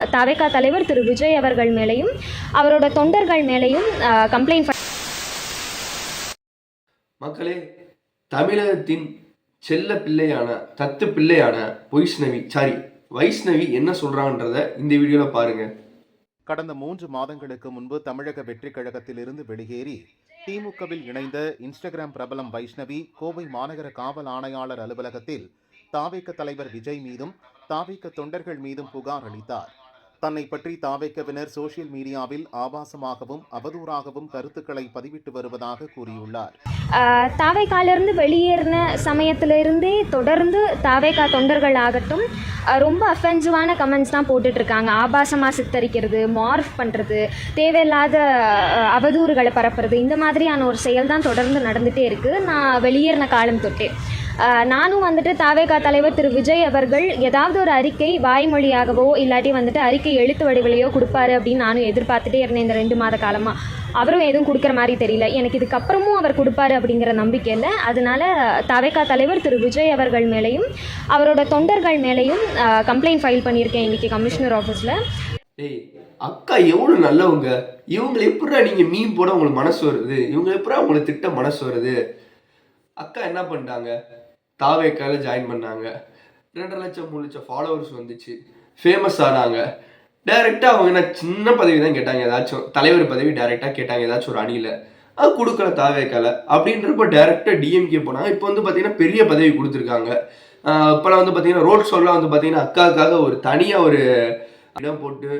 தவேகா தலைவர் திரு விஜய் அவர்கள் மேலேயும் அவரோட தொண்டர்கள் மேலேயும் கம்ப்ளைண்ட். மக்களே, தமிழகத்தின் செல்ல பிள்ளையான தத்து பிள்ளையான வைஷ்ணவி என்ன சொல்றாங்கன்றத இந்த வீடியோல பாருங்க. கடந்த 3 மாதங்களுக்கு முன்பு தமிழக வெற்றி கழகத்தில் இருந்து வெளியேறி திமுகவில் இணைந்த இன்ஸ்டாகிராம் பிரபலம் வைஷ்ணவி கோவை மாநகர காவல் ஆணையாளர் அலுவலகத்தில் தாவேக தலைவர் விஜய் மீதும் தாவேக தொண்டர்கள் மீதும் புகார் அளித்தார். தன்னை பற்றி தாவேகவினர் சோசியல் மீடியாவில் ஆபாசமாகவும் அவதூறாகவும் கருத்துக்களை பதிவிட்டு வருவதாக கூறியுள்ளார். தாவேகாலிருந்து வெளியேறின சமயத்திலிருந்தே தொடர்ந்து தாவேகா தொண்டர்கள் ஆகட்டும் ரொம்ப அஃபென்சிவான கமெண்ட்ஸ் தான் போட்டுட்ருக்காங்க. ஆபாசமாக சித்தரிக்கிறது, மார்ஃப் பண்ணுறது, தேவையில்லாத அவதூறுகளை பரப்புறது, இந்த மாதிரியான ஒரு செயல் தான் தொடர்ந்து நடந்துகிட்டே இருக்குது. நான் வெளியேறின காலம் தொட்டே நானும் தாவேகா தலைவர் திரு விஜய் அவர்கள் ஏதாவது ஒரு அறிக்கை வாய்மொழியாகவோ இல்லாட்டி அறிக்கை எழுத்து வடிவிலையோ கொடுப்பாரு அப்படின்னு நானும் எதிர்பார்த்துட்டே இருந்தேன். இந்த 2 மாத காலமாக அவரும் எதுவும் கொடுக்குற மாதிரி தெரியல. எனக்கு இதுக்கப்புறமும் அவர் கொடுப்பாரு அப்படிங்கிற நம்பிக்கை இல்லை. அதனால தவேகா தலைவர் திரு விஜய் அவர்கள் மேலேயும் அவரோட தொண்டர்கள் மேலேயும் கம்ப்ளைண்ட் ஃபைல் பண்ணியிருக்கேன் இன்னைக்கு கமிஷனர் ஆஃபீஸில். அக்கா எவ்வளோ நல்லவங்க, இவங்களை எப்படா நீங்கள் மீன் போட உங்களுக்கு மனசு வருது, இவங்க எப்படா உங்களை திட்ட மனசு வருது. அக்கா என்ன பண்ணிட்டாங்க, தாவேக்கால ஜாயின் பண்ணாங்க, 2.5 லட்சம் 3 லட்சம் ஃபாலோவர்ஸ் வந்துச்சு, ஃபேமஸ் ஆனாங்க. டைரெக்டாக அவங்க என்ன சின்ன பதவி தான் கேட்டாங்க, ஏதாச்சும் தலைவர் பதவி டைரெக்டாக கேட்டாங்க ஏதாச்சும் ஒரு அணியில், அது கொடுக்கல தாவேக்கால. அப்படின்றப்ப டைரெக்டாக டிஎம்கே போனாங்க. இப்போ பார்த்தீங்கன்னா பெரிய பதவி கொடுத்துருக்காங்க. இப்போலாம் பார்த்தீங்கன்னா ரோட் ஷோலாம் பார்த்தீங்கன்னா அக்காவுக்காக ஒரு தனியாக ஒரு இடம் போட்டு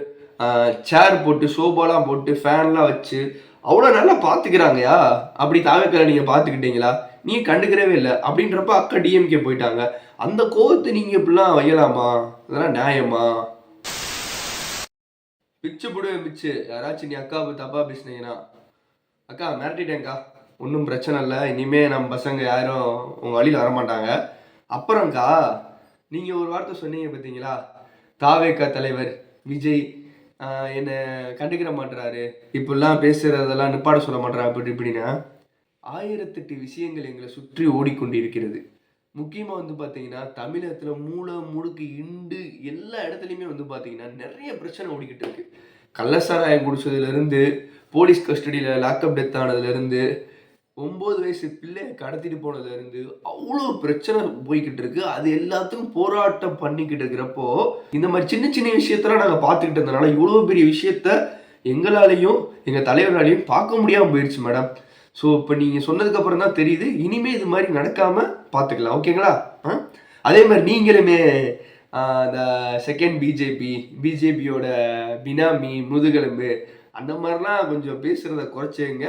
சேர் போட்டு சோபாலாம் போட்டு ஃபேன்லாம் வச்சு அவ்வளோ நல்லா பார்த்துக்கிறாங்கயா. அப்படி தாவேக்கால நீங்கள் பார்த்துக்கிட்டீங்களா? நீங்கள் கண்டுக்கிறவே இல்லை. அப்படின்றப்ப அக்கா டிஎம்கே போயிட்டாங்க. அந்த கோவத்தை நீங்கள் இப்படிலாம் வையலாமா? அதெல்லாம் நியாயமா? பிச்சு பிச்சு யாராச்சும் நீ அக்காவுக்கு தப்பா பேசினீங்கன்னா, அக்கா மிரட்டிட்டேங்க்கா, ஒன்றும் பிரச்சனை இல்லை, இனிமேல் நம்ம பசங்க யாரும் உங்கள் வழியில் வரமாட்டாங்க. அப்புறம்க்கா நீங்கள் ஒரு வார்த்தை சொன்னீங்க பார்த்தீங்களா, தாவேகா தலைவர் விஜய் என்னை கண்டுக்கிற மாட்டுறாரு, இப்படிலாம் பேசுகிறதெல்லாம் நிப்பாட சொல்ல மாட்டுறா அப்படி இப்படின்னா 1008 விஷயங்கள் எங்களை சுற்றி ஓடிக்கொண்டிருக்கிறது. முக்கியமாக பார்த்தீங்கன்னா தமிழகத்தில் மூளை முடுக்கு இண்டு எல்லா இடத்துலையுமே பார்த்தீங்கன்னா நிறைய பிரச்சனை ஓடிக்கிட்டு இருக்கு. கள்ளசாராயம் குடிச்சதுலேருந்து, போலீஸ் கஸ்டடியில் லாக்அப் டெத் ஆனதுலேருந்து, 9 வயசு பிள்ளையை கடத்திட்டு போனதுலேருந்து அவ்வளோ பிரச்சனை போய்கிட்டு இருக்கு. அது எல்லாத்துக்கும் போராட்டம் பண்ணிக்கிட்டு இருக்கிறப்போ இந்த மாதிரி சின்ன சின்ன விஷயத்தெல்லாம் நாங்கள் பார்த்துக்கிட்டு இருந்தனால இவ்வளோ பெரிய விஷயத்த எங்களாலையும் எங்கள் தலைவராலையும் பார்க்க முடியாமல் போயிடுச்சு மேடம். ஸோ இப்போ நீங்கள் சொன்னதுக்கப்புறம் தான் தெரியுது, இனிமேல் இது மாதிரி நடக்காமல் பார்த்துக்கலாம். ஓகேங்களா? அதே மாதிரி நீங்களுமே இந்த செகண்ட் பிஜேபியோட பினாமி முதுகெலும்பு அந்த மாதிரிலாம் கொஞ்சம் பேசுகிறத குறைச்சிங்க.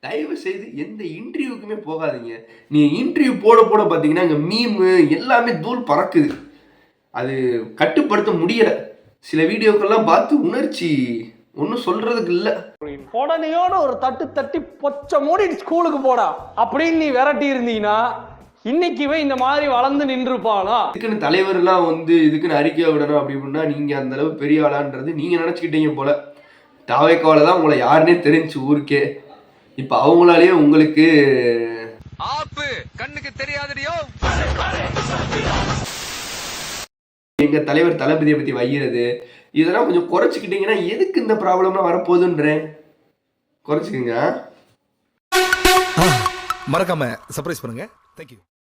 தயவு செய்து எந்த இன்டர்வியூக்குமே போகாதீங்க. நீங்கள் இன்டர்வியூ போட பார்த்தீங்கன்னா இங்கே மீமு எல்லாமே தூள் பறக்குது. அது கட்டுப்படுத்த முடியலை. சில வீடியோக்கெல்லாம் பார்த்து உணர்ச்சி ஒன்றும் சொல்றதுக்கு இல்லை. உடனேயோட ஒரு தட்டி பொச்ச மூடி ஸ்கூலுக்கு போடா அப்படின்னு நீ விரட்டி இருந்தீங்கன்னா இன்னைக்கு இந்த மாதிரி வளர்ந்து நின்றுப்பானா? இதுக்குன்னு தலைவர்லாம் இதுக்குன்னு அறிக்கை விடணும் அப்படி இப்படின்னா நீங்கள் அந்த அளவு பெரிய ஆளான்றது நீங்கள் நினச்சிக்கிட்டீங்க போல. தாவேக்கால தான் உங்களை யாருன்னே தெரிஞ்சு ஊருக்கே. இப்போ அவங்களாலேயே உங்களுக்கு கண்ணுக்கு தெரியாதடியோ எங்க தலைவர் தளபதியை பத்தி வைகிறது இதெல்லாம் கொஞ்சம் குறைச்சிக்கிட்டீங்கன்னா எதுக்கு இந்த ப்ராப்ளம்லாம் வரப்போகுதுன்றேன். குறைச்சிக்கங்க. மறக்காம சர்ப்ரைஸ் பண்ணுங்க. தேங்க்யூ.